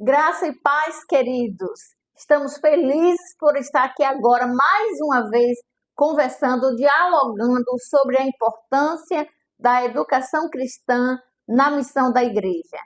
Graça e paz, queridos. Estamos felizes por estar aqui agora, mais uma vez, conversando, dialogando sobre a importância da educação cristã na missão da igreja.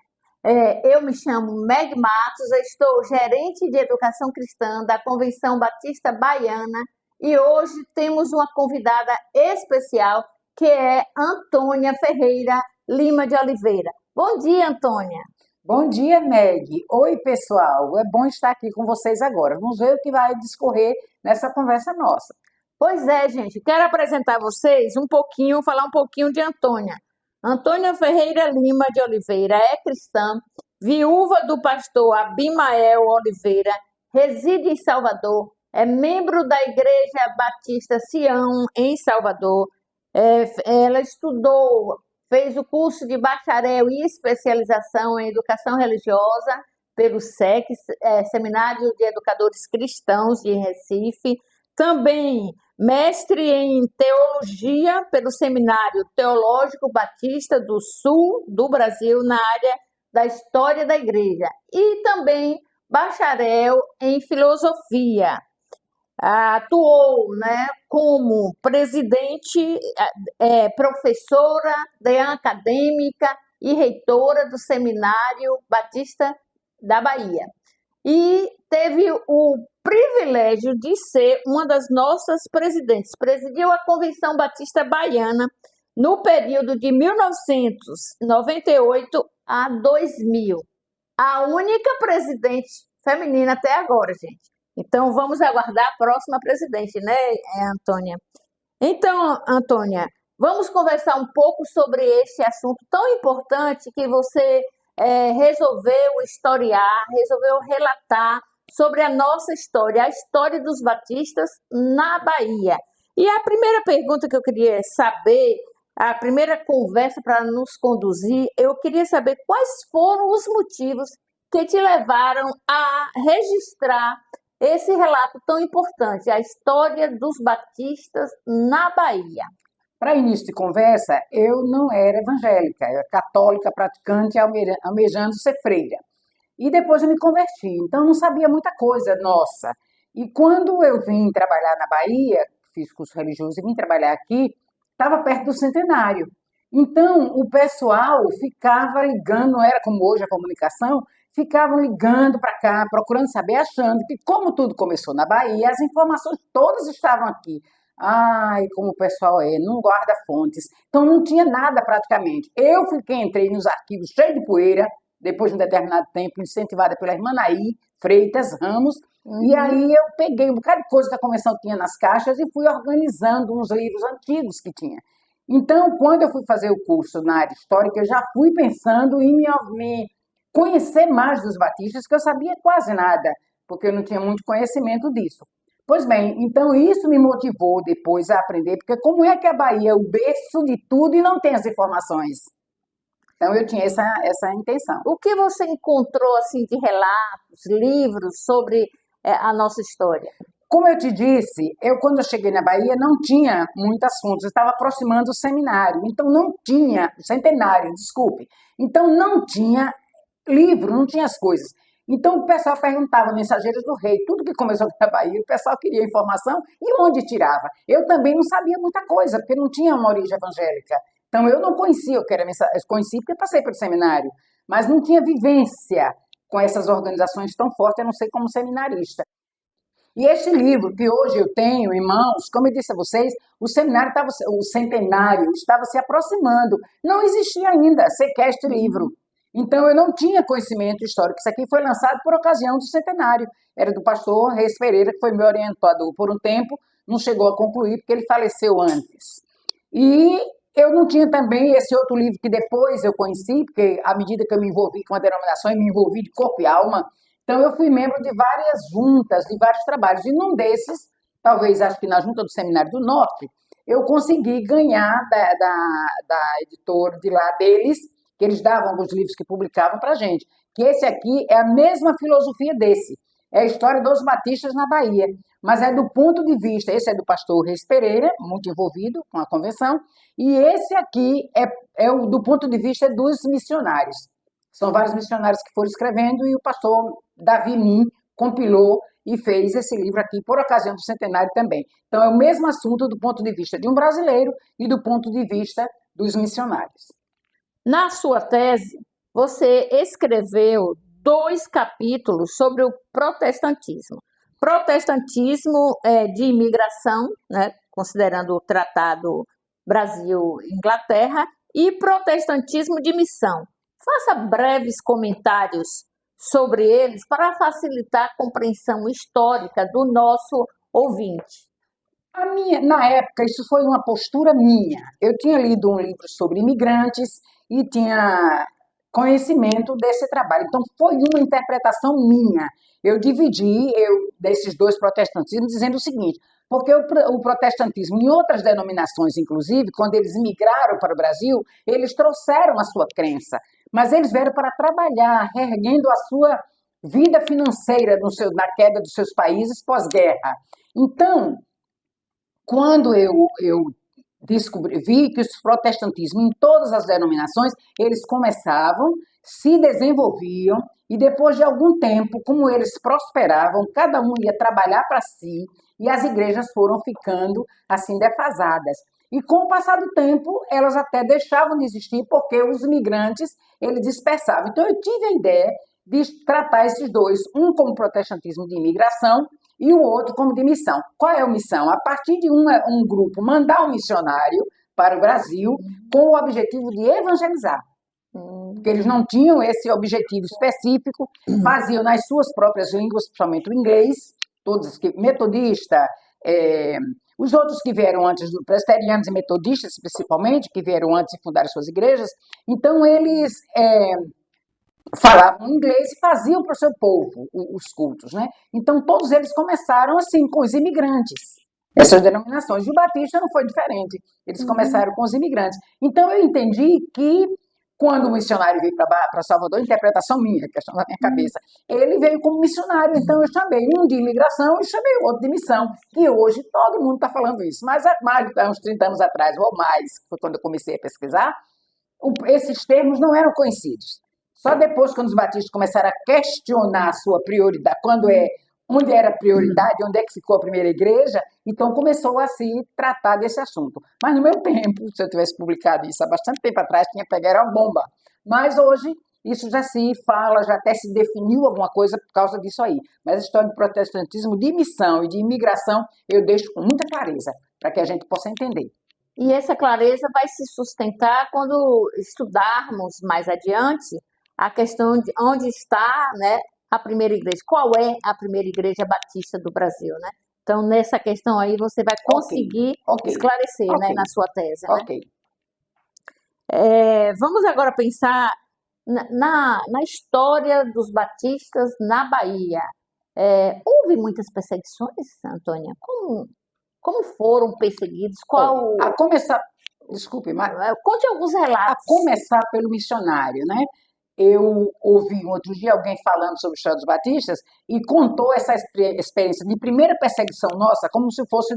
Eu me chamo Meg Matos, eu estou gerente de educação cristã da Convenção Batista Baiana e hoje temos uma convidada especial que é Antônia Ferreira Lima de Oliveira. Bom dia, Antônia. Bom dia, Meg. Oi, pessoal. É bom estar aqui com vocês agora. Vamos ver o que vai discorrer nessa conversa nossa. Pois é, gente. Quero apresentar a vocês falar um pouquinho de Antônia. Antônia Ferreira Lima de Oliveira é cristã, viúva do pastor Abimael Oliveira, reside em Salvador, é membro da Igreja Batista Sião, em Salvador. Ela fez o curso de bacharel e especialização em educação religiosa pelo SEC, Seminário de Educadores Cristãos de Recife. Também mestre em teologia pelo Seminário Teológico Batista do Sul do Brasil, na área da História da Igreja. E também bacharel em filosofia. Atuou, como presidente, professora, deã acadêmica e reitora do Seminário Batista da Bahia. E teve o privilégio de ser uma das nossas presidentes. Presidiu a Convenção Batista Baiana no período de 1998 a 2000. A única presidente feminina até agora, gente. Então, vamos aguardar a próxima presidente, né, Antônia? Então, Antônia, vamos conversar um pouco sobre este assunto tão importante que você resolveu historiar, resolveu relatar sobre a nossa história, a história dos batistas na Bahia. E a primeira pergunta que eu queria saber, a primeira conversa para nos conduzir, eu queria saber quais foram os motivos que te levaram a registrar esse relato tão importante, a história dos batistas na Bahia. Para início de conversa, eu não era evangélica, eu era católica, praticante, almejando ser freira. E depois eu me converti, então eu não sabia muita coisa, nossa. E quando eu vim trabalhar na Bahia, fiz curso religioso e vim trabalhar aqui, estava perto do centenário. Então o pessoal ficava ligando, não era como hoje a comunicação, ficavam ligando para cá, procurando saber, achando que como tudo começou na Bahia, as informações todas estavam aqui. Ai, como o pessoal não guarda fontes. Então não tinha nada praticamente. Eu fui quem entrei nos arquivos cheio de poeira, depois de um determinado tempo, incentivada pela irmã Naí Freitas Ramos, e aí eu peguei um bocado de coisa que a convenção tinha nas caixas e fui organizando uns livros antigos que tinha. Então, quando eu fui fazer o curso na área histórica, eu já fui pensando em me conhecer mais dos batistas, que eu sabia quase nada, porque eu não tinha muito conhecimento disso. Pois bem, então isso me motivou depois a aprender, porque como é que a Bahia é o berço de tudo e não tem as informações? Então eu tinha essa intenção. O que você encontrou assim de relatos, livros sobre a nossa história? Como eu te disse, quando eu cheguei na Bahia não tinha muitas fontes, eu estava aproximando o seminário, então não tinha, o centenário, desculpe, então não tinha livro, não tinha as coisas. Então o pessoal perguntava, Mensageiros do Rei, tudo que começou na Bahia, o pessoal queria informação e onde tirava. Eu também não sabia muita coisa, porque não tinha uma origem evangélica. Então eu não conhecia o que era mensagem, conheci porque passei pelo seminário, mas não tinha vivência com essas organizações tão fortes, eu não sei como seminarista. E este livro que hoje eu tenho em mãos, como eu disse a vocês, o centenário estava se aproximando. Não existia ainda sequer este livro. Então eu não tinha conhecimento histórico. Isso aqui foi lançado por ocasião do centenário. Era do pastor Reis Pereira, que foi meu orientador por um tempo, não chegou a concluir porque ele faleceu antes. E eu não tinha também esse outro livro que depois eu conheci, porque à medida que eu me envolvi com a denominação, eu me envolvi de corpo e alma. Então, eu fui membro de várias juntas, de vários trabalhos. E num desses, talvez acho que na Junta do Seminário do Norte, eu consegui ganhar da editora de lá deles, que eles davam alguns livros que publicavam para a gente. Que esse aqui é a mesma filosofia desse. É a história dos batistas na Bahia. Mas é do ponto de vista, esse é do pastor Reis Pereira, muito envolvido com a convenção, e esse aqui é do ponto de vista dos missionários. São vários missionários que foram escrevendo e o pastor Davi Min compilou e fez esse livro aqui por ocasião do centenário também. Então, é o mesmo assunto do ponto de vista de um brasileiro e do ponto de vista dos missionários. Na sua tese, você escreveu 2 capítulos sobre o protestantismo. Protestantismo de imigração, né, considerando o Tratado Brasil-Inglaterra, e protestantismo de missão. Faça breves comentários sobre eles para facilitar a compreensão histórica do nosso ouvinte. Na época, isso foi uma postura minha. Eu tinha lido um livro sobre imigrantes e tinha conhecimento desse trabalho. Então, foi uma interpretação minha. Eu dividi desses 2 protestantismos dizendo o seguinte, porque o protestantismo, em outras denominações, inclusive, quando eles migraram para o Brasil, eles trouxeram a sua crença, mas eles vieram para trabalhar, reerguendo a sua vida financeira na queda dos seus países pós-guerra. Então, quando eu vi que o protestantismo, em todas as denominações, eles começavam, se desenvolviam, e depois de algum tempo, como eles prosperavam, cada um ia trabalhar para si, e as igrejas foram ficando assim defasadas. E com o passar do tempo, elas até deixavam de existir, porque os imigrantes, eles dispersavam. Então, eu tive a ideia de tratar esses 2, um como protestantismo de imigração, e o outro como de missão. Qual é a missão? A partir de um grupo mandar um missionário para o Brasil com o objetivo de evangelizar. Porque eles não tinham esse objetivo específico, faziam nas suas próprias línguas, principalmente o inglês, todos metodista, os outros que vieram antes, presbiterianos e metodistas principalmente, que vieram antes de fundar suas igrejas, então eles falavam inglês e faziam para o seu povo os cultos, né? Então, todos eles começaram assim, com os imigrantes. Essas denominações. E o Batista não foi diferente. Eles começaram com os imigrantes. Então, eu entendi que, quando o missionário veio para Salvador, interpretação minha, questão da minha cabeça, ele veio como missionário. Então, eu chamei um de imigração e chamei o outro de missão. E hoje todo mundo está falando isso. Mas há mais de uns 30 anos atrás, ou mais, foi quando eu comecei a pesquisar, esses termos não eram conhecidos. Só depois, quando os batistas começaram a questionar a sua prioridade, onde era a prioridade, onde é que ficou a primeira igreja, então começou a se tratar desse assunto. Mas no meu tempo, se eu tivesse publicado isso há bastante tempo atrás, tinha pegado uma bomba. Mas hoje, isso já se fala, já até se definiu alguma coisa por causa disso aí. Mas a história do protestantismo de missão e de imigração, eu deixo com muita clareza, para que a gente possa entender. E essa clareza vai se sustentar quando estudarmos mais adiante a questão de onde está, né, a primeira igreja. Qual é a primeira igreja batista do Brasil, né? Então, nessa questão aí, você vai conseguir esclarecer, né, na sua tese. Ok. Né? Vamos agora pensar na história dos batistas na Bahia. Houve muitas perseguições, Antônia? Como foram perseguidos? A começar... Desculpe, mas... Conte alguns relatos. A começar pelo missionário, né? Eu ouvi outro dia alguém falando sobre a história dos batistas e contou essa experiência de primeira perseguição nossa como se fosse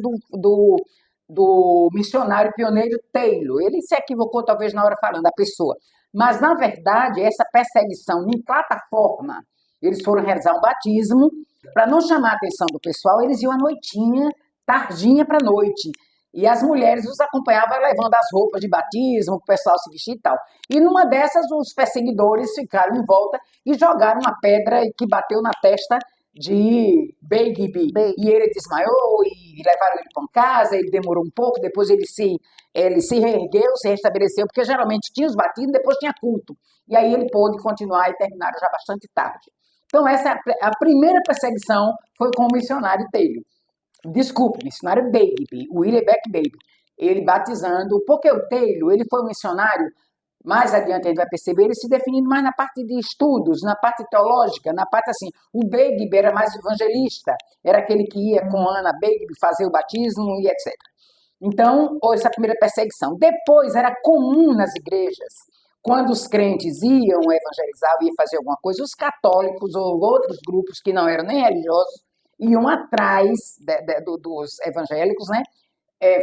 do missionário pioneiro Taylor. Ele se equivocou talvez na hora falando da pessoa. Mas, na verdade, essa perseguição em plataforma, eles foram realizar um batismo, para não chamar a atenção do pessoal, eles iam à noitinha, tardinha para noite. E as mulheres os acompanhavam levando as roupas de batismo, o pessoal se vestir e tal. E numa dessas, os perseguidores ficaram em volta e jogaram uma pedra que bateu na testa de Begbie. E ele desmaiou e levaram ele para casa, ele demorou um pouco, depois ele se reergueu, se restabeleceu, porque geralmente tinha os batismos, depois tinha culto. E aí ele pôde continuar e terminaram já bastante tarde. Então essa a primeira perseguição foi com o missionário Taylor. Desculpe, missionário Begbie, William Beck Begbie, ele batizando, porque o Taylor, ele foi um missionário, mais adiante a gente vai perceber, ele se definindo mais na parte de estudos, na parte teológica, na parte assim, o Begbie era mais evangelista, era aquele que ia com Ana Begbie fazer o batismo e etc. Então, essa primeira perseguição. Depois, era comum nas igrejas, quando os crentes iam evangelizar, iam fazer alguma coisa, os católicos ou outros grupos que não eram nem religiosos, iam atrás dos evangélicos, né?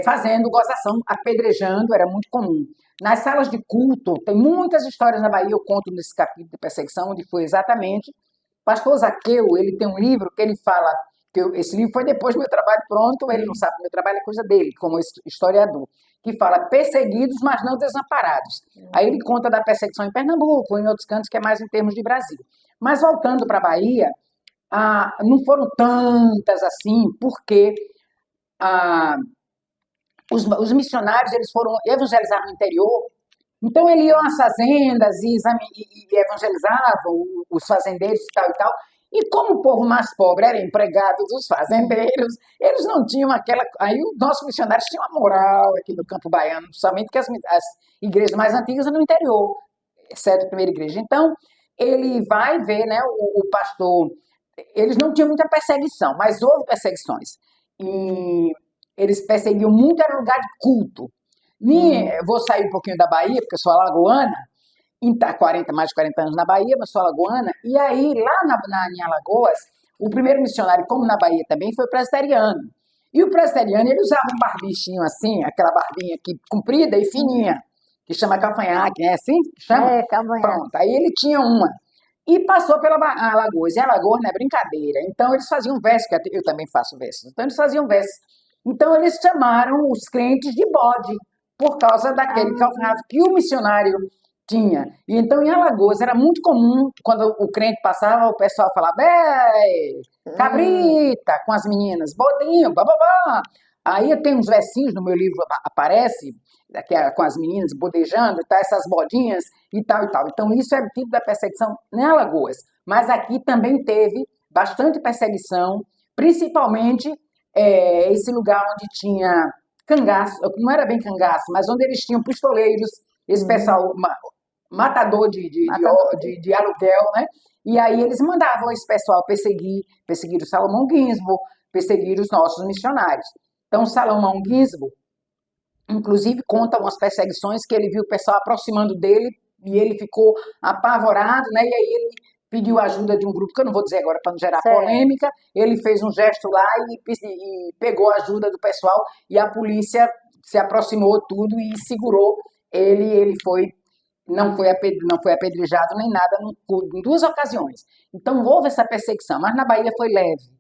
fazendo gozação, apedrejando, era muito comum. Nas salas de culto, tem muitas histórias na Bahia, eu conto nesse capítulo de perseguição, onde foi exatamente. Pastor Zaqueu, ele tem um livro que ele fala, esse livro foi depois do meu trabalho pronto, ele não sabe que meu trabalho é coisa dele, como historiador, que fala perseguidos, mas não desamparados. Aí ele conta da perseguição em Pernambuco, em outros cantos, que é mais em termos de Brasil. Mas voltando para a Bahia, não foram tantas assim, porque os missionários eles foram evangelizar no interior, então eles iam às fazendas e evangelizavam os fazendeiros e tal e tal. E como o povo mais pobre era empregado dos fazendeiros, eles não tinham aquela. Aí os nossos missionários tinham uma moral aqui no campo baiano, somente que as igrejas mais antigas no interior, exceto a primeira igreja. Então, ele vai ver, né, o pastor. Eles não tinham muita perseguição, mas houve perseguições. E eles perseguiam muito, era lugar de culto. Vou sair um pouquinho da Bahia, porque eu sou alagoana, mais de 40 anos na Bahia, mas sou alagoana, e aí lá em Alagoas, o primeiro missionário, como na Bahia também, foi presbiteriano. E o presbiteriano, ele usava um barbichinho assim, aquela barbinha aqui comprida e fininha, que chama cavanhaque, né? Assim que chama? Cavanhaque. Pronto, aí ele tinha uma. E passou pela Alagoas, e Alagoas não é brincadeira, então eles faziam versos, que eu também faço versos, então eles faziam versos. Então eles chamaram os crentes de bode, por causa daquele calcanhar que o missionário tinha. E então em Alagoas era muito comum, quando o crente passava, o pessoal falava, cabrita, com as meninas, bodinho, bababá. Aí tem uns versinhos no meu livro, aparece, com as meninas bodejando, tá, essas bodinhas e tal e tal. Então isso é o tipo da perseguição em Alagoas. Mas aqui também teve bastante perseguição, principalmente esse lugar onde tinha cangaço, não era bem cangaço, mas onde eles tinham pistoleiros, esse pessoal matador de aluguel, né? E aí eles mandavam esse pessoal perseguir o Salomão Ginsburg, perseguir os nossos missionários. Então, Salomão Ginsburg, inclusive, conta umas perseguições que ele viu o pessoal aproximando dele e ele ficou apavorado, né? E aí ele pediu ajuda de um grupo, que eu não vou dizer agora para não gerar polêmica, ele fez um gesto lá e pegou a ajuda do pessoal e a polícia se aproximou tudo e segurou ele não foi apedrejado nem nada em 2 ocasiões. Então houve essa perseguição, mas na Bahia foi leve.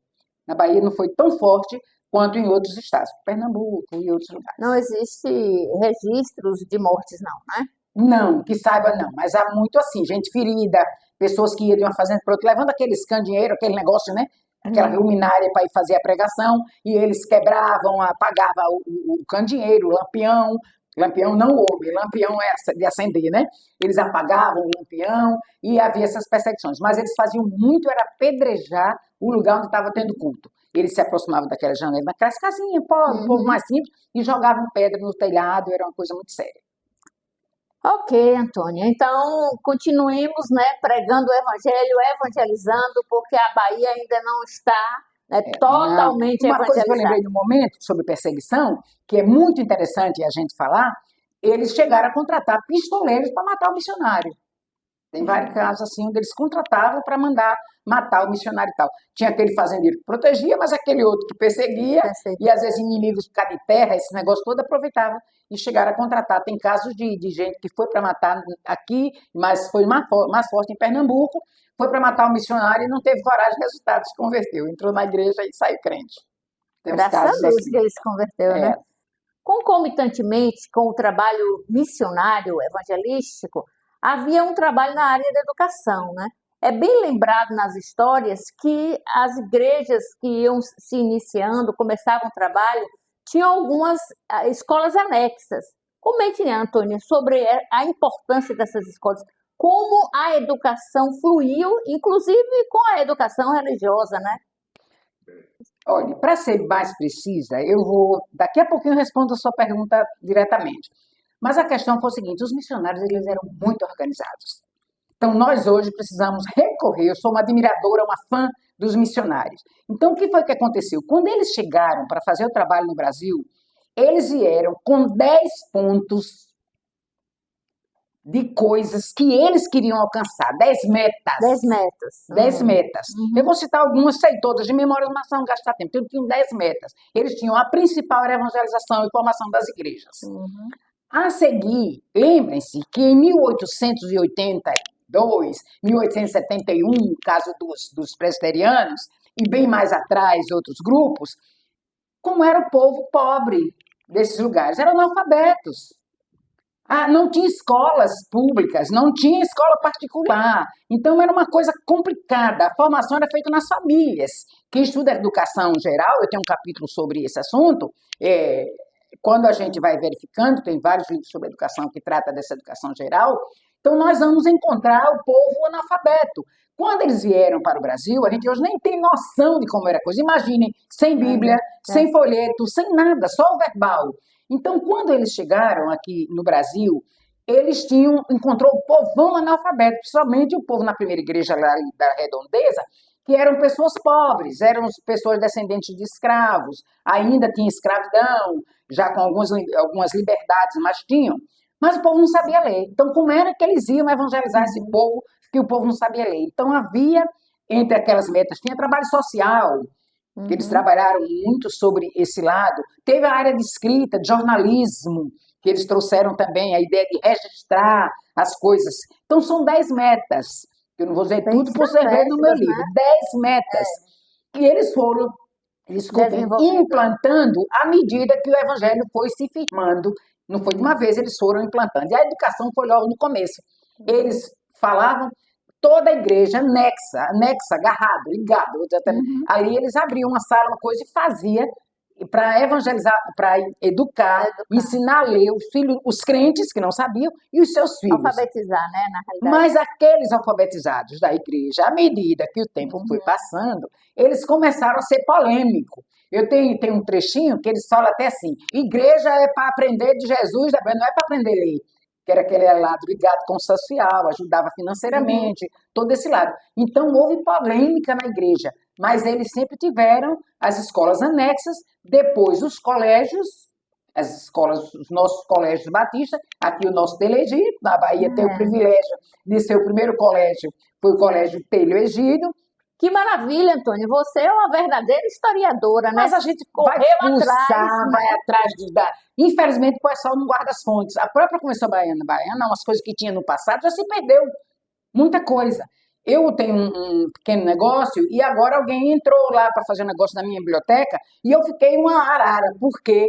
Na Bahia não foi tão forte quanto em outros estados, Pernambuco e outros lugares. Não existe registros de mortes, não, né? Não, que saiba não, mas há muito assim, gente ferida, pessoas que iam de uma fazenda para outra, levando aqueles candeeiros, aquele negócio, né? Aquela luminária para ir fazer a pregação, e eles quebravam, apagavam o candeeiro, o lampião não o homem, lampião é de acender, né? Eles apagavam o lampião e havia essas perseguições, mas eles faziam muito, era apedrejar o lugar onde estava tendo culto. Eles se aproximavam daquela janela, daquelas casinhas, povo mais simples, e jogavam pedra no telhado, era uma coisa muito séria. Ok, Antônia. Então, continuemos, né, pregando o evangelho, evangelizando, porque a Bahia ainda não está, né, totalmente Uma coisa que eu evangelizada. lembrei no momento sobre perseguição, que é muito interessante a gente falar, eles chegaram a contratar pistoleiros para matar o missionário. Tem vários casos assim, onde eles contratavam para mandar matar o missionário e tal. Tinha aquele fazendeiro que protegia, mas aquele outro que perseguia, e às vezes inimigos por causa de terra, esse negócio todo, aproveitava e chegaram a contratar. Tem casos de gente que foi para matar aqui, mas foi mais forte em Pernambuco, foi para matar o missionário e não teve coragem, resultado, se converteu. Entrou na igreja e saiu crente. Tem uns Graças casos a Deus assim. que ele se converteu, né? Concomitantemente com o trabalho missionário evangelístico, havia um trabalho na área da educação, né? É bem lembrado nas histórias que as igrejas que iam se iniciando, começavam o trabalho, tinham algumas escolas anexas. Comente, né, Antônia, sobre a importância dessas escolas, como a educação fluiu, inclusive com a educação religiosa, né? Olha, para ser mais precisa, daqui a pouquinho eu respondo a sua pergunta diretamente. Mas a questão foi o seguinte, os missionários eles eram muito organizados. Então nós hoje precisamos recorrer, eu sou uma admiradora, uma fã dos missionários. Então o que foi que aconteceu? Quando eles chegaram para fazer o trabalho no Brasil, eles vieram com 10 pontos de coisas que eles queriam alcançar, 10 metas. 10 metas. 10 metas. Eu vou citar algumas, sei todas, de memória, mas não gastar tempo. Então, tinham 10 metas. Eles tinham a principal era a evangelização e formação das igrejas. A seguir, lembrem-se que em 1882, 1871, no caso dos presbiterianos, e bem mais atrás outros grupos, como era o povo pobre desses lugares? Eram analfabetos. Não tinha escolas públicas, não tinha escola particular. Então, era uma coisa complicada. A formação era feita nas famílias. Quem estuda educação geral, eu tenho um capítulo sobre esse assunto, quando a gente vai verificando, tem vários livros sobre educação que trata dessa educação geral, então nós vamos encontrar o povo analfabeto. Quando eles vieram para o Brasil, a gente hoje nem tem noção de como era a coisa. Imaginem, sem Bíblia, sem folheto, sem nada, só o verbal. Então, quando eles chegaram aqui no Brasil, eles encontrou o povão analfabeto, principalmente o povo na primeira igreja lá da Redondeza, que eram pessoas pobres, eram pessoas descendentes de escravos, ainda tinha escravidão, já com algumas liberdades, mas tinham. Mas o povo não sabia ler. Então, como era que eles iam evangelizar esse povo, que o povo não sabia ler? Então, havia, entre aquelas metas, tinha trabalho social, que eles trabalharam muito sobre esse lado. Teve a área de escrita, de jornalismo, que eles trouxeram também a ideia de registrar as coisas. Então, são 10 metas. Eu não vou dizer tudo para você ver no meu livro. 10 metas. E eles foram, implantando à medida que o evangelho foi se firmando. Não foi de uma vez, eles foram implantando. E a educação foi logo no começo. Eles falavam, toda a igreja anexa, agarrado, ligado. Ali eles abriam uma sala, uma coisa, e fazia para evangelizar, para educar, ensinar a ler os filhos, os crentes que não sabiam e os seus filhos. Alfabetizar, né, na realidade. Mas aqueles alfabetizados da igreja, à medida que o tempo foi passando, eles começaram a ser polêmicos. Eu tenho um trechinho que eles falam até assim, igreja é para aprender de Jesus, não é para aprender a ler. Que era aquele lado ligado com o social, ajudava financeiramente, todo esse lado. Então, houve polêmica na igreja, mas eles sempre tiveram as escolas anexas, depois os colégios, as escolas, os nossos colégios batistas, aqui o nosso Telho Egídio, na Bahia tem o privilégio de ser o primeiro colégio, foi o Colégio Telho Egídio. Que maravilha, Antônio, você é uma verdadeira historiadora, né? Mas a gente vai atrás Infelizmente, o pessoal não guarda as fontes. A própria Convenção Baiana, umas coisas que tinha no passado, já se perdeu. Muita coisa. Eu tenho um pequeno negócio e agora alguém entrou lá para fazer um negócio na minha biblioteca e eu fiquei uma arara, porque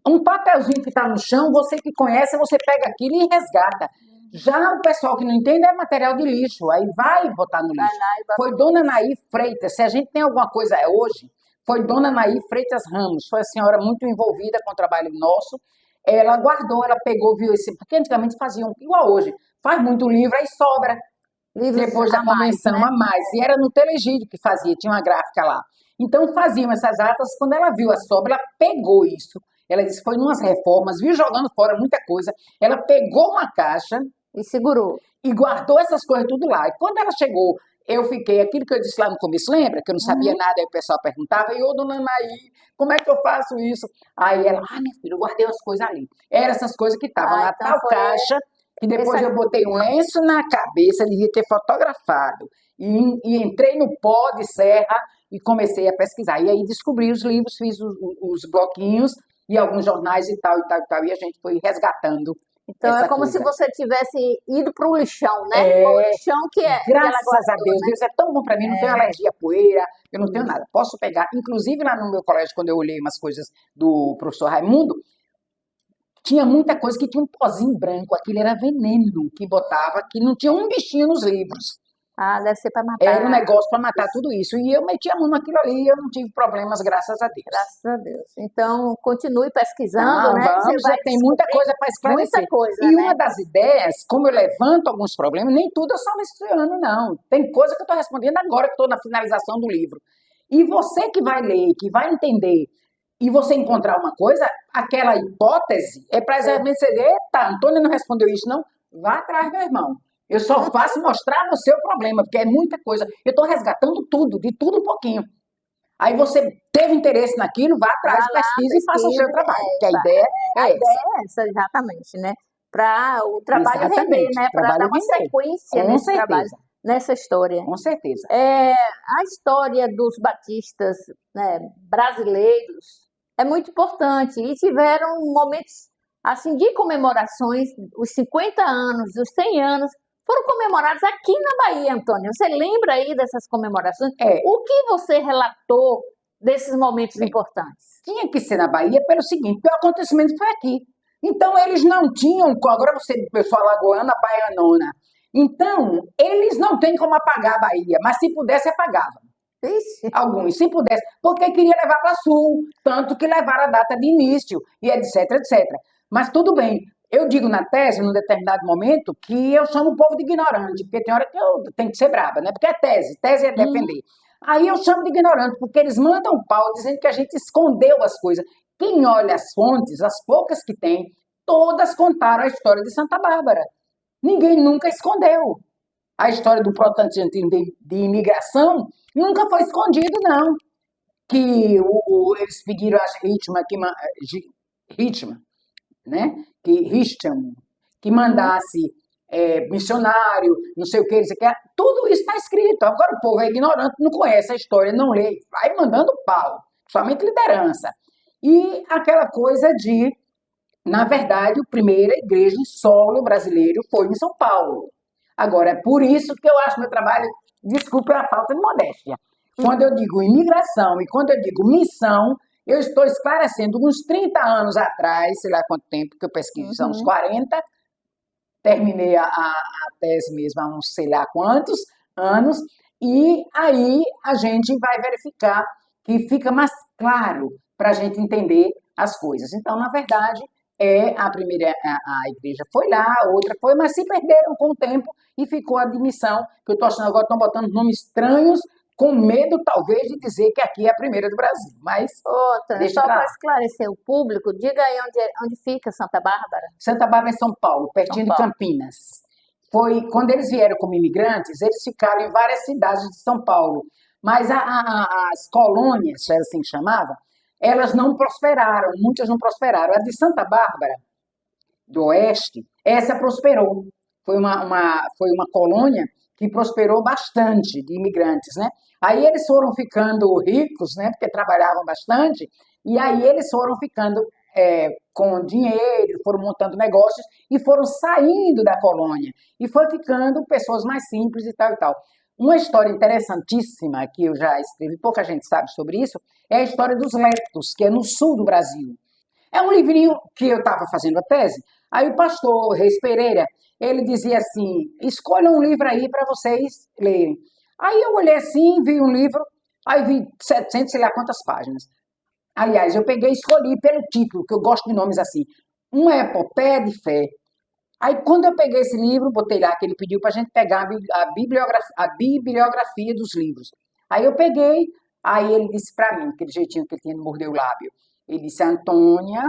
um papelzinho que está no chão, você que conhece, você pega aquilo e resgata. Já o pessoal que não entende é material de lixo, aí vai botar no lixo. Foi Dona Naí Freitas, se a gente tem alguma coisa hoje, foi Dona Naí Freitas Ramos, foi a senhora muito envolvida com o trabalho nosso, ela guardou, ela pegou, viu esse, porque antigamente faziam igual hoje, faz muito livro, aí sobra, depois da convenção a mais, e era no Telho Egídio que fazia, tinha uma gráfica lá. Então faziam essas atas, quando ela viu a sobra, ela pegou isso, ela disse, foi umas reformas, viu jogando fora muita coisa, ela pegou uma caixa, e segurou. E guardou essas coisas tudo lá. E quando ela chegou, eu fiquei, aquilo que eu disse lá no começo, lembra? Que eu não sabia nada, aí o pessoal perguntava, e ô, dona Anaí, como é que eu faço isso? Aí ela, minha filha, eu guardei as coisas ali. Eram essas coisas que estavam na então tal caixa, que depois eu botei um lenço na cabeça, devia ter fotografado. E entrei no pó de serra e comecei a pesquisar. E aí descobri os livros, fiz os bloquinhos e alguns jornais e tal, e a gente foi resgatando. Então é como se você tivesse ido para o lixão, né? O lixão que é. Graças a Deus, Deus é tão bom para mim, não tenho alergia à poeira, eu não tenho nada. Posso pegar, inclusive lá no meu colégio, quando eu olhei umas coisas do professor Raimundo, tinha muita coisa que tinha um pozinho branco, aquilo era veneno que botava, que não tinha um bichinho nos livros. Deve ser para matar. Era um negócio para matar tudo isso. E eu meti a mão naquilo ali e eu não tive problemas, graças a Deus. Graças a Deus. Então, continue pesquisando, né? Vamos, já tem muita coisa para esclarecer. Muita coisa, e uma das ideias, como eu levanto alguns problemas, nem tudo é só nesse ano, não. Tem coisa que eu estou respondendo agora, que estou na finalização do livro. E você que vai ler, que vai entender, e você encontrar uma coisa, aquela hipótese é para exatamente você dizer, eita, Antônia não respondeu isso, não? Vá atrás, meu irmão. Eu só faço mostrar o seu problema, porque é muita coisa. Eu estou resgatando tudo, de tudo um pouquinho. Aí você teve interesse naquilo, vá atrás, pesquise e faça o seu trabalho. Porque a ideia é essa. A ideia é essa, exatamente, né? para o trabalho render, Exatamente, né? Para trabalho dar uma render. sequência Com nesse trabalho, certeza, nessa história. com certeza. A história dos batistas, né, brasileiros é muito importante e tiveram momentos assim de comemorações, os 50 anos, os 100 anos, foram comemorados aqui na Bahia, Antônio. Você lembra aí dessas comemorações? É, O que você relatou desses momentos bem, importantes? tinha que ser na Bahia pelo seguinte, porque o acontecimento foi aqui. Então, eles não tinham, agora você, pessoal alagoana, baianona. Então, eles não têm como apagar a Bahia, mas se pudesse, apagava. Ixi. Alguns, se pudesse, porque queria levar para Sul, tanto que levaram a data de início, e etc, etc. Mas tudo bem, eu digo na tese, num determinado momento, que eu chamo o povo de ignorante, porque tem hora que eu tenho que ser braba, né? Porque é tese é defender. Aí eu chamo de ignorante, porque eles mandam pau dizendo que a gente escondeu as coisas. Quem olha as fontes, as poucas que tem, todas contaram a história de Santa Bárbara. Ninguém nunca escondeu. A história do protestantismo de imigração nunca foi escondido, não. Que eles pediram a Hitman, né? Que mandasse missionário, não sei o que, tudo isso está escrito. Agora o povo é ignorante, não conhece a história, não lê, vai mandando pau, somente liderança. E aquela coisa de, na verdade, a primeira igreja em solo brasileiro foi em São Paulo. Agora, é por isso que eu acho meu trabalho, desculpe a falta de modéstia, quando eu digo imigração e quando eu digo missão, eu estou esclarecendo uns 30 anos atrás, sei lá quanto tempo que eu pesquiso, são uns 40, terminei a tese mesmo há uns sei lá quantos anos, e aí a gente vai verificar que fica mais claro para a gente entender as coisas. Então, na verdade, a primeira a igreja foi lá, a outra foi, mas se perderam com o tempo e ficou a admissão, que eu estou achando agora, estão botando nomes estranhos, com medo, talvez, de dizer que aqui é a primeira do Brasil. Mas, Outra, deixa só pra para lá. esclarecer o público, diga aí onde fica Santa Bárbara. Santa Bárbara em São Paulo, São pertinho de Paulo. Campinas. Foi quando eles vieram como imigrantes, eles ficaram em várias cidades de São Paulo. Mas as colônias, era assim que chamava, elas não prosperaram, muitas não prosperaram. A de Santa Bárbara, do Oeste, essa prosperou. Foi uma colônia que prosperou bastante de imigrantes, né? Aí eles foram ficando ricos, né? Porque trabalhavam bastante, e aí eles foram ficando com dinheiro, foram montando negócios e foram saindo da colônia. E foi ficando pessoas mais simples e tal e tal. Uma história interessantíssima que eu já escrevi, pouca gente sabe sobre isso, é a história dos Letos, que é no sul do Brasil. É um livrinho que eu estava fazendo a tese, aí o pastor Reis Pereira, ele dizia assim, escolha um livro aí para vocês lerem. Aí eu olhei assim, vi um livro, aí vi 700, sei lá quantas páginas. Aliás, eu peguei e escolhi pelo título, que eu gosto de nomes assim, Uma Epopeia de Fé. Aí quando eu peguei esse livro, botei lá que ele pediu para a gente pegar a bibliografia dos livros. Aí eu peguei, aí ele disse para mim, aquele jeitinho que ele tinha de morder o lábio, ele disse, Antônia,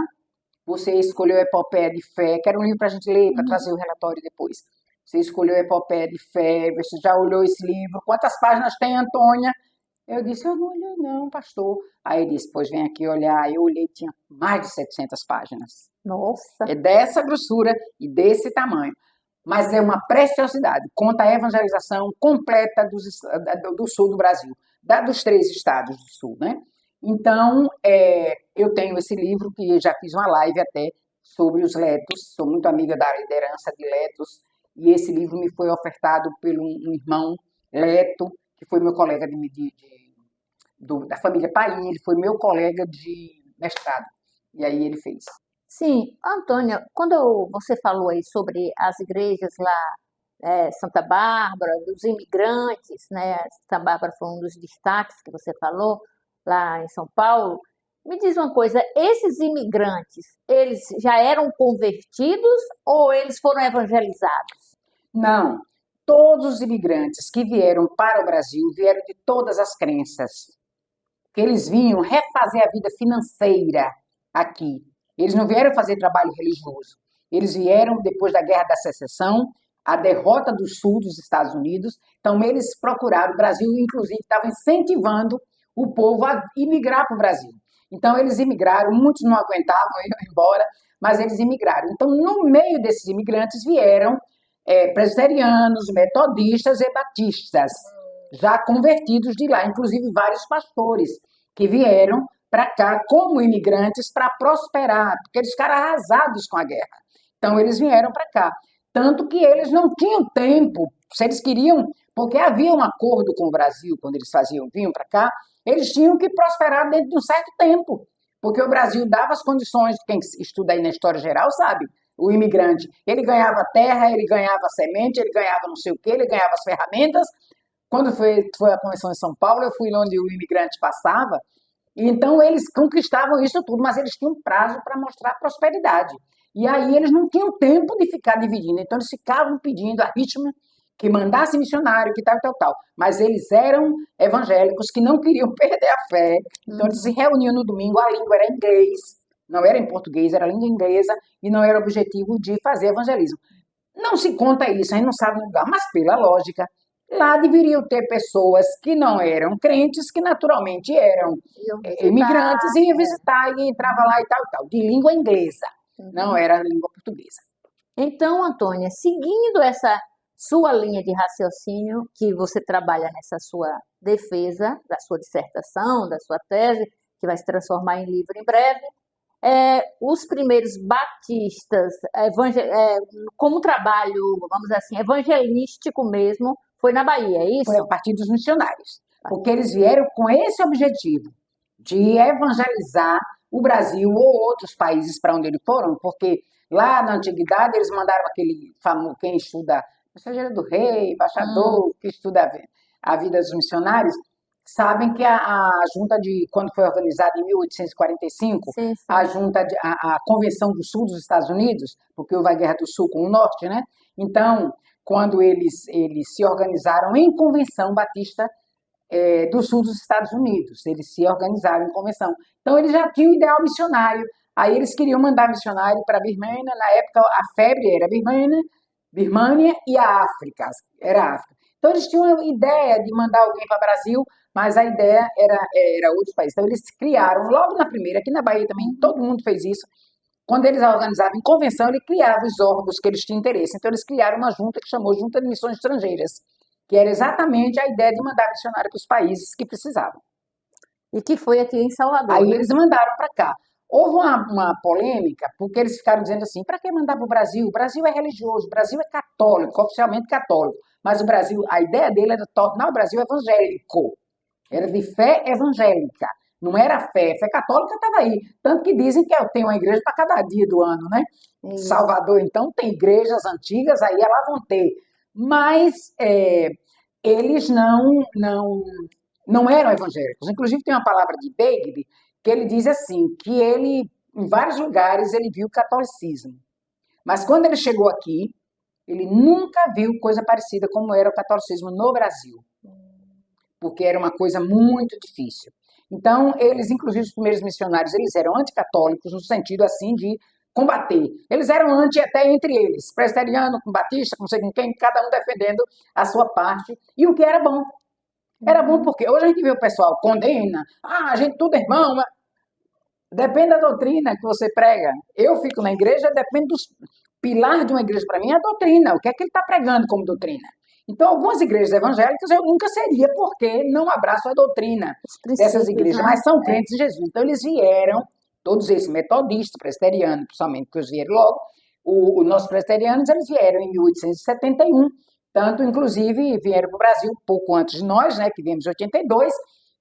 você escolheu a Epopeia de Fé, que era um livro para a gente ler, para trazer o relatório depois. Você escolheu a Epopeia de Fé, você já olhou esse livro, quantas páginas tem, Antônia? Eu disse, eu não olhei não, pastor. Aí ele disse, pois vem aqui olhar. Eu olhei, tinha mais de 700 páginas. Nossa. É dessa grossura e desse tamanho. Mas é uma preciosidade. Conta a evangelização completa do sul do Brasil, dos 3 estados do sul, né? Então, eu tenho esse livro, que já fiz uma live até sobre os Letos, sou muito amiga da liderança de Letos, e esse livro me foi ofertado por um irmão Leto, que foi meu colega da família Paim, ele foi meu colega de mestrado, e aí ele fez. Sim, Antônia, quando você falou aí sobre as igrejas lá, Santa Bárbara, dos imigrantes, né? Santa Bárbara foi um dos destaques que você falou lá em São Paulo. Me diz uma coisa, esses imigrantes, eles já eram convertidos ou eles foram evangelizados? Não, todos os imigrantes que vieram para o Brasil vieram de todas as crenças, que eles vinham refazer a vida financeira aqui. Eles não vieram fazer trabalho religioso. Eles vieram depois da Guerra da Secessão, a derrota do sul dos Estados Unidos. Então, eles procuraram, o Brasil, inclusive, estava incentivando o povo a imigrar para o Brasil. Então, eles imigraram, muitos não aguentavam ir embora, mas eles imigraram. Então, no meio desses imigrantes vieram presbiterianos, metodistas e batistas, já convertidos de lá, inclusive vários pastores que vieram para cá como imigrantes para prosperar, porque eles ficaram arrasados com a guerra. Então, eles vieram para cá. Tanto que eles não tinham tempo, se eles queriam, porque havia um acordo com o Brasil, quando eles vinham para cá, eles tinham que prosperar dentro de um certo tempo, porque o Brasil dava as condições, quem estuda aí na história geral sabe, o imigrante, ele ganhava terra, ele ganhava semente, ele ganhava não sei o quê, ele ganhava as ferramentas. Quando foi a Convenção em São Paulo, eu fui lá onde o imigrante passava, e então eles conquistavam isso tudo, mas eles tinham prazo para mostrar prosperidade. E aí eles não tinham tempo de ficar dividindo, então eles ficavam pedindo a Richmond que mandasse missionário, que tal, tal, tal. Mas eles eram evangélicos que não queriam perder a fé, então eles se reuniam no domingo, a língua era em inglês, não era em português, era língua inglesa, e não era o objetivo de fazer evangelismo. Não se conta isso, a gente não sabe no lugar, mas pela lógica, lá deveriam ter pessoas que não eram crentes, que naturalmente eram imigrantes, e iam visitar, e entrava lá e tal, tal, de língua inglesa, não era língua portuguesa. Então, Antônia, seguindo essa sua linha de raciocínio, que você trabalha nessa sua defesa, da sua dissertação, da sua tese, que vai se transformar em livro em breve, os primeiros batistas, como trabalho, vamos dizer assim, evangelístico mesmo, foi na Bahia, é isso? Foi a partir dos missionários, porque eles vieram com esse objetivo de evangelizar o Brasil ou outros países para onde eles foram, porque lá na antiguidade eles mandaram aquele famoso, quem estuda Mensageiro do Rei, embaixador, que estuda a vida dos missionários, sabem que a junta quando foi organizada em 1845, Sim. A Convenção do Sul dos Estados Unidos, porque houve a Guerra do Sul com o Norte, né? Então, quando eles se organizaram em convenção batista do Sul dos Estados Unidos, eles se organizaram em convenção. Então, eles já tinham o ideal missionário. Aí eles queriam mandar missionário para a Birmânia, na época a febre era Birmânia e a África, era a África. Então, eles tinham a ideia de mandar alguém para o Brasil, mas a ideia era outros países. Então, eles criaram, logo na primeira, aqui na Bahia também, todo mundo fez isso. Quando eles organizavam em convenção, eles criavam os órgãos que eles tinham interesse. Então, eles criaram uma junta que chamou Junta de Missões Estrangeiras, que era exatamente a ideia de mandar missionário para os países que precisavam. E que foi aqui em Salvador. Aí eles mandaram para cá. Houve uma polêmica, porque eles ficaram dizendo assim, para que mandar para o Brasil? O Brasil é religioso, o Brasil é católico, oficialmente católico. Mas o Brasil, a ideia dele era tornar o Brasil evangélico. Era de fé evangélica. Não era fé católica estava aí. Tanto que dizem que tem uma igreja para cada dia do ano, né? Salvador, então, tem igrejas antigas, aí elas vão ter. Mas eles não eram evangélicos. Inclusive, tem uma palavra de Begbie, que ele diz assim, que ele, em vários lugares, ele viu o catolicismo. Mas quando ele chegou aqui, ele nunca viu coisa parecida como era o catolicismo no Brasil. Porque era uma coisa muito difícil. Então, eles, inclusive os primeiros missionários, eles eram anticatólicos, no sentido assim de combater. Eles eram anti até entre eles, presbiteriano, com batista, não sei com quem, cada um defendendo a sua parte. E o que era bom. Era bom porque hoje a gente vê o pessoal condena, a gente tudo é irmão, mas depende da doutrina que você prega. Eu fico na igreja, depende dos pilares de uma igreja para mim, é a doutrina, o que é que ele está pregando como doutrina. Então, algumas igrejas evangélicas eu nunca seria, porque não abraço a doutrina dessas igrejas, mas são crentes em Jesus. Então, eles vieram, todos esses metodistas, presbiterianos, principalmente, que eles vieram logo, os nossos presbiterianos, eles vieram em 1871, tanto, inclusive, vieram para o Brasil pouco antes de nós, né, que viemos em 82,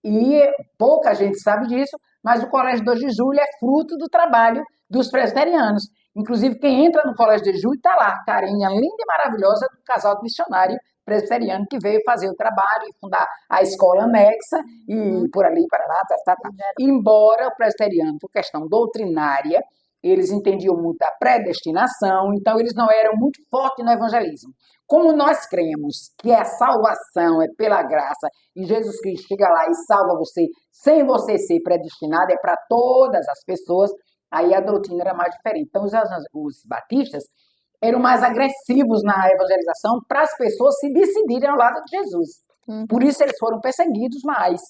e pouca gente sabe disso, mas o Colégio 2 de Julho é fruto do trabalho dos presbiterianos. Inclusive, quem entra no Colégio de Julho está lá, a carinha linda e maravilhosa do casal de missionário presbiteriano que veio fazer o trabalho e fundar a escola anexa e por ali, para lá, Embora o presbiteriano, por questão doutrinária, eles entendiam muito a predestinação, então eles não eram muito fortes no evangelismo. Como nós cremos que a salvação é pela graça e Jesus Cristo chega lá e salva você sem você ser predestinado, é para todas as pessoas, aí a doutrina era mais diferente. Então, os batistas eram mais agressivos na evangelização para as pessoas se decidirem ao lado de Jesus. Por isso eles foram perseguidos mais.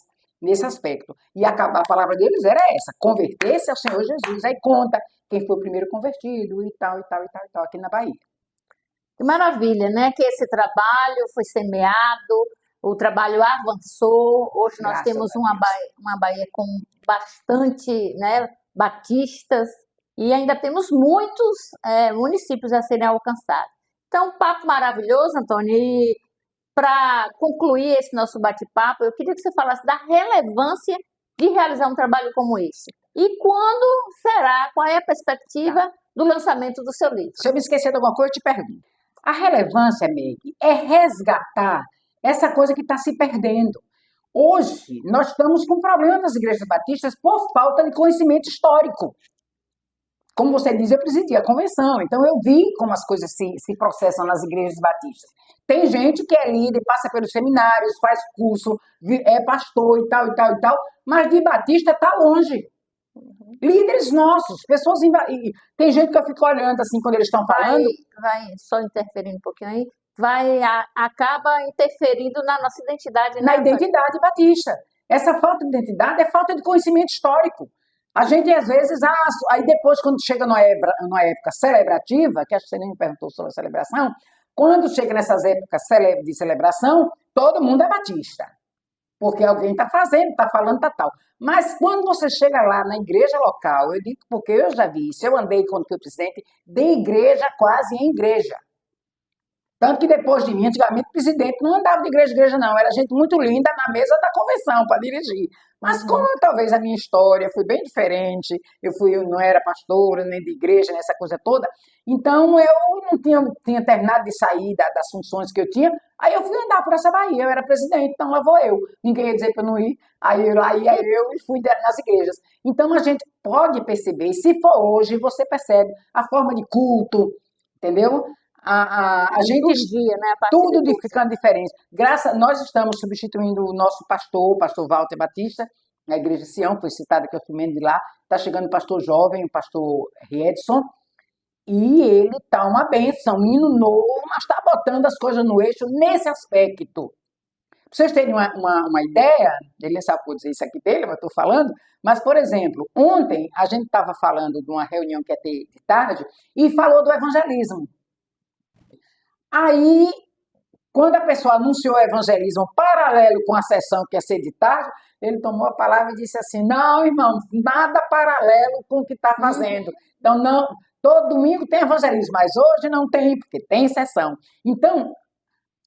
nesse aspecto. E a palavra deles era essa, converter-se ao Senhor Jesus. Aí conta quem foi o primeiro convertido e tal, e tal, e tal, e tal, aqui na Bahia. Que maravilha, né? Que esse trabalho foi semeado, o trabalho avançou. Hoje nós Graças temos a uma Bahia com bastante, né, batistas e ainda temos muitos municípios a serem alcançados. Então, um papo maravilhoso, Antônio. E para concluir esse nosso bate-papo, eu queria que você falasse da relevância de realizar um trabalho como esse. E quando será, qual é a perspectiva do lançamento do seu livro? Se eu me esquecer de alguma coisa, eu te pergunto. A relevância, Meg, é resgatar essa coisa que está se perdendo. Hoje, nós estamos com problema nas igrejas batistas por falta de conhecimento histórico. Como você diz, eu presidi a convenção, então eu vi como as coisas se processam nas igrejas batistas. Tem gente que é líder, passa pelos seminários, faz curso, é pastor e tal, e tal, e tal, mas de batista está longe. Líderes nossos, pessoas... Tem gente que eu fico olhando assim quando eles estão falando... Vai só interferindo um pouquinho aí, acaba interferindo na nossa identidade. Na identidade batista. Essa falta de identidade é falta de conhecimento histórico. A gente, às vezes, aí depois, quando chega numa época celebrativa, que acho que você nem me perguntou sobre a celebração, quando chega nessas épocas de celebração, todo mundo é batista. Porque alguém está fazendo, está falando, tá tal. Mas quando você chega lá na igreja local, eu digo porque eu já vi isso, eu andei quando fui presidente, de igreja quase em igreja. Tanto que depois de mim, antigamente, o presidente não andava de igreja em igreja, não. Era gente muito linda na mesa da convenção para dirigir. Mas como talvez a minha história foi bem diferente, eu não era pastora, nem de igreja, nessa coisa toda, então eu não tinha terminado de sair das funções que eu tinha, aí eu fui andar por essa Bahia, eu era presidente, então lá vou eu. Ninguém ia dizer para eu não ir, aí eu fui nas igrejas. Então a gente pode perceber, e se for hoje, você percebe a forma de culto, entendeu? A gente, dia, né? tudo ficando diferente. Nós estamos substituindo o nosso pastor, o pastor Walter Batista, na igreja de Sião, foi citado que eu sou membro de lá. Está chegando o pastor jovem, o pastor Edson, e ele está uma bênção, um menino novo, mas está botando as coisas no eixo nesse aspecto. Para vocês terem uma ideia, ele nem sabe por dizer isso aqui dele, mas estou falando, mas, por exemplo, ontem a gente estava falando de uma reunião que ia ter de tarde e falou do evangelismo. Aí, quando a pessoa anunciou o evangelismo paralelo com a sessão que ia ser de tarde, ele tomou a palavra e disse assim, não, irmão, nada paralelo com o que está fazendo. Então, não, todo domingo tem evangelismo, mas hoje não tem, porque tem sessão. Então,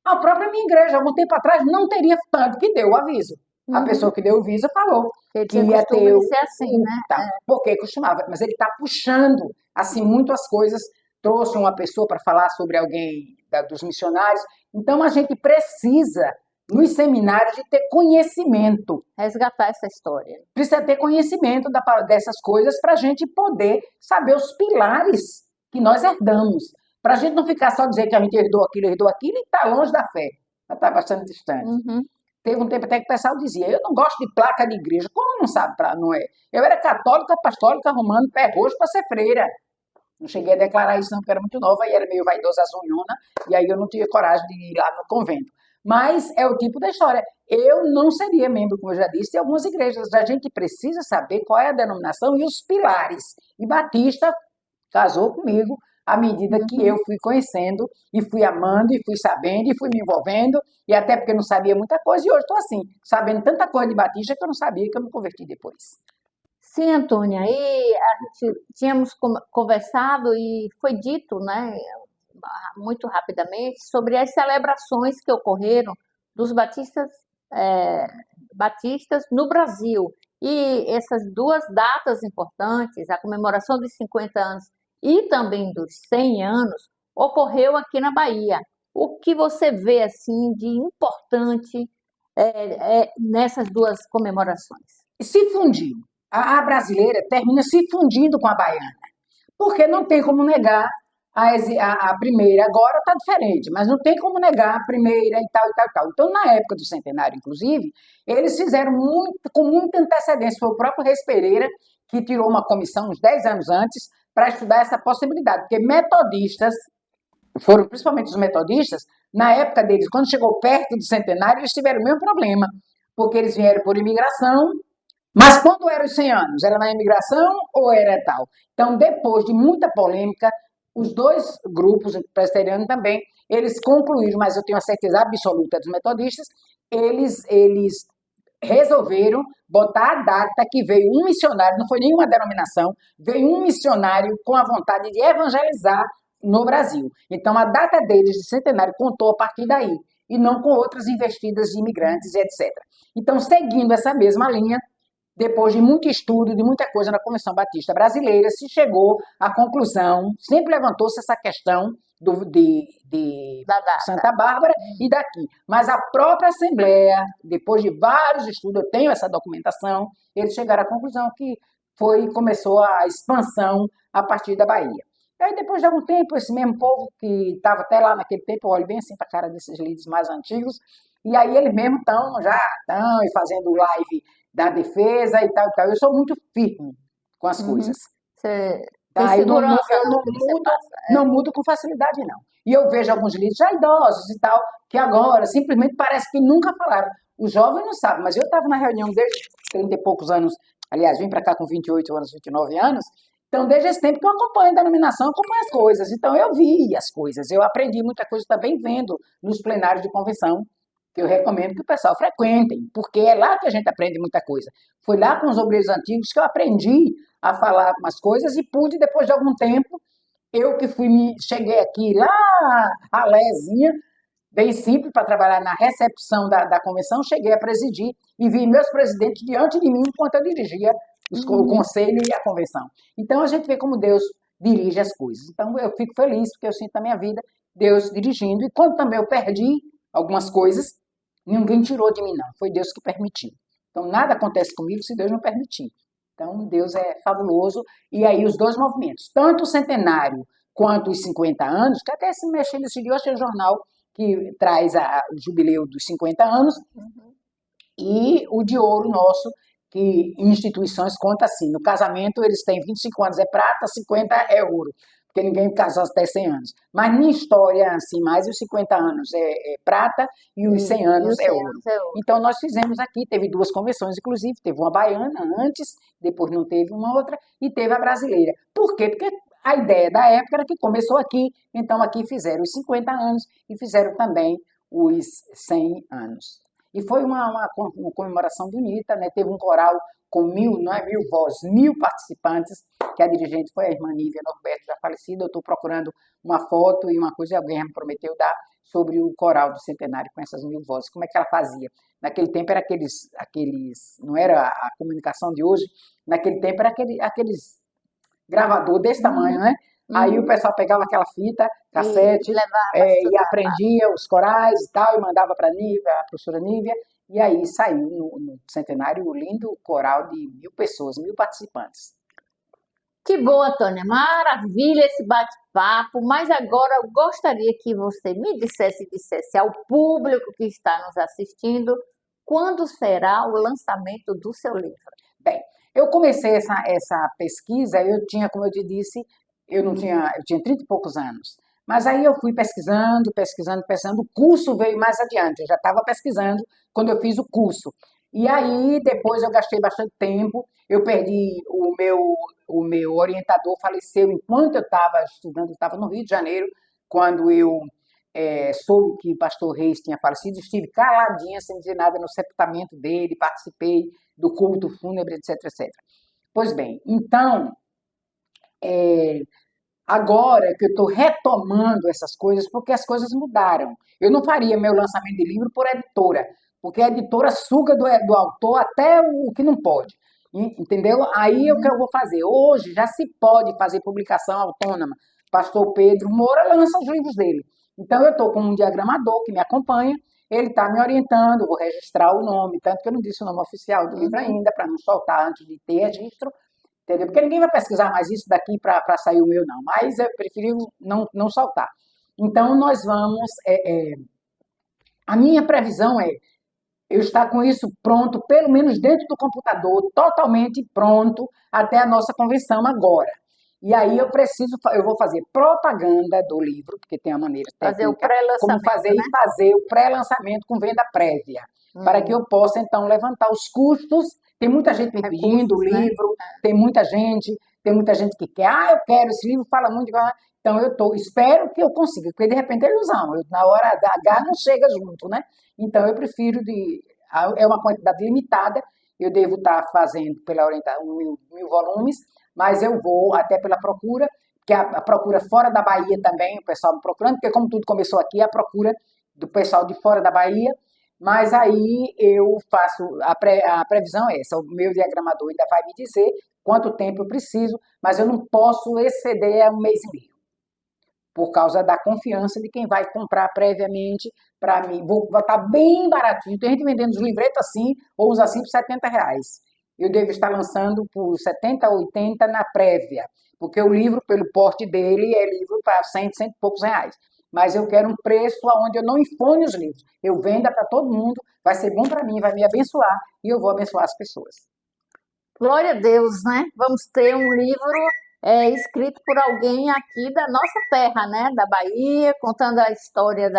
a própria minha igreja, algum tempo atrás, não teria tanto que deu o aviso. A pessoa que deu o aviso falou que ia ter ser assim, né? Tá, porque costumava, mas ele está puxando assim muito as coisas. Trouxe uma pessoa para falar sobre alguém dos missionários. Então, a gente precisa, nos seminários, de ter conhecimento. Resgatar essa história. Precisa ter conhecimento dessas coisas para a gente poder saber os pilares que nós herdamos. Para a gente não ficar só dizer que a gente herdou aquilo e está longe da fé. Está bastante distante. Teve um tempo até que o pessoal dizia, eu não gosto de placa de igreja. Como não sabe? Não é? Eu era católica, apostólica, romana, pé roxo para ser freira. Não cheguei a declarar isso não, porque era muito nova e era meio vaidosa, azonhona, e aí eu não tinha coragem de ir lá no convento. Mas é o tipo da história. Eu não seria membro, como eu já disse, de algumas igrejas. A gente precisa saber qual é a denominação e os pilares. E Batista casou comigo à medida que eu fui conhecendo e fui amando e fui sabendo e fui me envolvendo, e até porque eu não sabia muita coisa, e hoje estou assim, sabendo tanta coisa de Batista que eu não sabia, que eu me converti depois. Sim, Antônia, aí a gente tínhamos conversado e foi dito, né, muito rapidamente, sobre as celebrações que ocorreram dos batistas no Brasil. E essas duas datas importantes, a comemoração dos 50 anos e também dos 100 anos, ocorreu aqui na Bahia. O que você vê assim de importante nessas duas comemorações? Se fundiu. A brasileira termina se fundindo com a baiana, porque não tem como negar a primeira. Agora está diferente, mas não tem como negar a primeira e tal, e tal, e tal. Então, na época do centenário, inclusive, eles fizeram com muita antecedência. Foi o próprio Reis Pereira que tirou uma comissão uns 10 anos antes para estudar essa possibilidade, porque metodistas, foram principalmente os metodistas, na época deles, quando chegou perto do centenário, eles tiveram o mesmo problema. porque eles vieram por imigração, mas quando eram os 100 anos? Era na imigração ou era tal? Então, depois de muita polêmica, os dois grupos, o presbiteriano também, eles concluíram, mas eu tenho a certeza absoluta dos metodistas, eles resolveram botar a data que veio um missionário, não foi nenhuma denominação, veio um missionário com a vontade de evangelizar no Brasil. Então, a data deles de centenário contou a partir daí, e não com outras investidas de imigrantes e etc. Então, seguindo essa mesma linha, depois de muito estudo, de muita coisa na Convenção Batista Brasileira, se chegou à conclusão, sempre levantou-se essa questão de Santa Bárbara e daqui. Mas a própria Assembleia, depois de vários estudos, eu tenho essa documentação, eles chegaram à conclusão que começou a expansão a partir da Bahia. Aí, depois de algum tempo, esse mesmo povo que estava até lá naquele tempo, eu olho bem assim para a cara desses líderes mais antigos, e aí eles mesmos estão fazendo live da defesa e tal, e tal. Eu sou muito firme com as coisas. Tá? Não mudo com facilidade, não. E eu vejo alguns líderes já idosos e tal, que agora simplesmente parece que nunca falaram. Os jovens não sabem, mas eu estava na reunião desde 30 e poucos anos, aliás, vim para cá com 28 anos, 29 anos, então desde esse tempo que eu acompanho a denominação, acompanho as coisas. Então eu vi as coisas, eu aprendi muita coisa também vendo nos plenários de convenção, que eu recomendo que o pessoal frequentem, porque é lá que a gente aprende muita coisa. Foi lá com os obreiros antigos que eu aprendi a falar umas coisas e pude, depois de algum tempo, eu que cheguei aqui lá, a Lézinha, bem simples, para trabalhar na recepção da convenção, cheguei a presidir e vi meus presidentes diante de mim enquanto eu dirigia o conselho e a convenção. Então, a gente vê como Deus dirige as coisas. Então, eu fico feliz, porque eu sinto na minha vida Deus dirigindo. E quando também eu perdi algumas coisas, ninguém tirou de mim, não. Foi Deus que permitiu. Então, nada acontece comigo se Deus não permitir. Então, Deus é fabuloso. E aí, os dois movimentos, tanto o centenário quanto os 50 anos, que até se mexendo nesse dia, eu achei o jornal que traz o jubileu dos 50 anos, e o de ouro nosso, que em instituições conta assim, no casamento eles têm 25 anos é prata, 50 é ouro, porque ninguém casou até 100 anos. Mas minha história, assim, mais os 50 anos é prata e os 100 anos é ouro. Então, nós fizemos aqui, teve duas convenções, inclusive, teve uma baiana antes, depois não teve uma outra, e teve a brasileira. Por quê? Porque a ideia da época era que começou aqui, então aqui fizeram os 50 anos e fizeram também os 100 anos. E foi uma comemoração bonita, né? Teve um coral com 1.000, não é 1.000 vozes, 1.000 participantes, que a dirigente foi a irmã Nívia Norberto, já falecida. Eu estou procurando uma foto e uma coisa, e alguém me prometeu dar sobre o coral do centenário com essas 1.000 vozes. Como é que ela fazia? Naquele tempo era aqueles não era a comunicação de hoje, naquele tempo era aqueles gravador desse tamanho, né? Aí o pessoal pegava aquela fita, cassete, e aprendia os corais e tal, e mandava para a professora Nívia, e aí saiu no centenário o lindo coral de 1.000 pessoas, 1.000 participantes. Que boa, Tônia, maravilha esse bate-papo, mas agora eu gostaria que você me dissesse ao público que está nos assistindo, quando será o lançamento do seu livro? Bem, eu comecei essa pesquisa, eu tinha, como eu te disse, eu tinha 30 e poucos anos. Mas aí eu fui pesquisando, o curso veio mais adiante, eu já estava pesquisando quando eu fiz o curso. E aí, depois eu gastei bastante tempo, eu perdi o meu orientador, faleceu enquanto eu estava estudando, eu estava no Rio de Janeiro, quando eu soube que o pastor Reis tinha falecido, estive caladinha, sem dizer nada no sepultamento dele, participei do culto fúnebre, etc, etc. Pois bem, então, agora que eu estou retomando essas coisas, porque as coisas mudaram. Eu não faria meu lançamento de livro por editora, porque a editora suga do autor até o que não pode, entendeu? Aí o que eu vou fazer? Hoje já se pode fazer publicação autônoma. Pastor Pedro Moura lança os livros dele. Então eu estou com um diagramador que me acompanha, ele está me orientando, eu vou registrar o nome, tanto que eu não disse o nome oficial do livro ainda, para não soltar antes de ter registro, entendeu? Porque ninguém vai pesquisar mais isso daqui para sair o meu, não. Mas eu preferi não soltar. Então, nós vamos... a minha previsão é eu estar com isso pronto, pelo menos dentro do computador, totalmente pronto, até a nossa convenção agora. E aí eu vou fazer propaganda do livro, porque tem a maneira Fazer o técnica, como pré-lançamento, fazer né? e fazer o pré-lançamento com venda prévia, para que eu possa, então, levantar os custos. Tem muita gente me pedindo o Recursos, né? livro, tem muita gente que quer, eu quero esse livro, fala muito. Então, espero que eu consiga, porque de repente é ilusão, na hora da H não chega junto, né? Então, eu prefiro é uma quantidade limitada, eu devo estar fazendo pela orientação 1.000 volumes, mas eu vou até pela procura, que a procura fora da Bahia também, o pessoal me procurando, porque como tudo começou aqui, a procura do pessoal de fora da Bahia, mas aí eu faço, a previsão é essa, o meu diagramador ainda vai me dizer quanto tempo eu preciso, mas eu não posso exceder 1 mês e meio, por causa da confiança de quem vai comprar previamente para mim. Vou botar bem baratinho, tem gente vendendo os livretos assim, ou uns assim por R$ 70. Eu devo estar lançando por 70, 80 na prévia, porque o livro, pelo porte dele, é livro para 100 e poucos reais. Mas eu quero um preço onde eu não infone os livros. Eu venda para todo mundo, vai ser bom para mim, vai me abençoar e eu vou abençoar as pessoas. Glória a Deus, né? Vamos ter um livro escrito por alguém aqui da nossa terra, né? Da Bahia, contando a história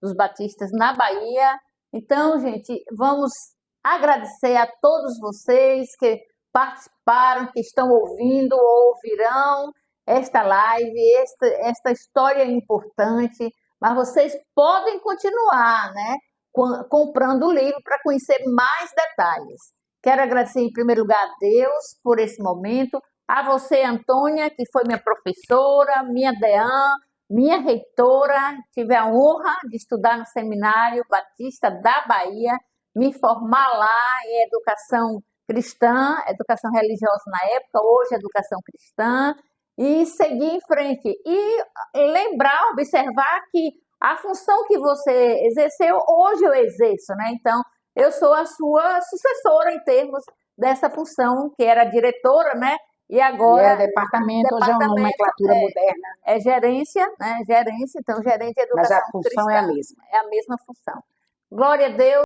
dos batistas na Bahia. Então, gente, vamos agradecer a todos vocês que participaram, que estão ouvindo ou ouvirão esta live, esta história importante. Mas vocês podem continuar, né? Comprando o livro para conhecer mais detalhes. Quero agradecer em primeiro lugar a Deus por esse momento, a você, Antônia, que foi minha professora, minha deã, minha reitora. Tive a honra de estudar no Seminário Batista da Bahia, me formar lá em educação cristã, educação religiosa na época, hoje educação cristã, e seguir em frente. E lembrar, observar que a função que você exerceu, hoje eu exerço, né? Então, eu sou a sua sucessora em termos dessa função, que era diretora, né? E agora Departamento, hoje é uma nomenclatura moderna. É gerência, né? Gerência, então gerente de educação cristã. Mas a função cristã, é a mesma. É a mesma função. Glória a Deus.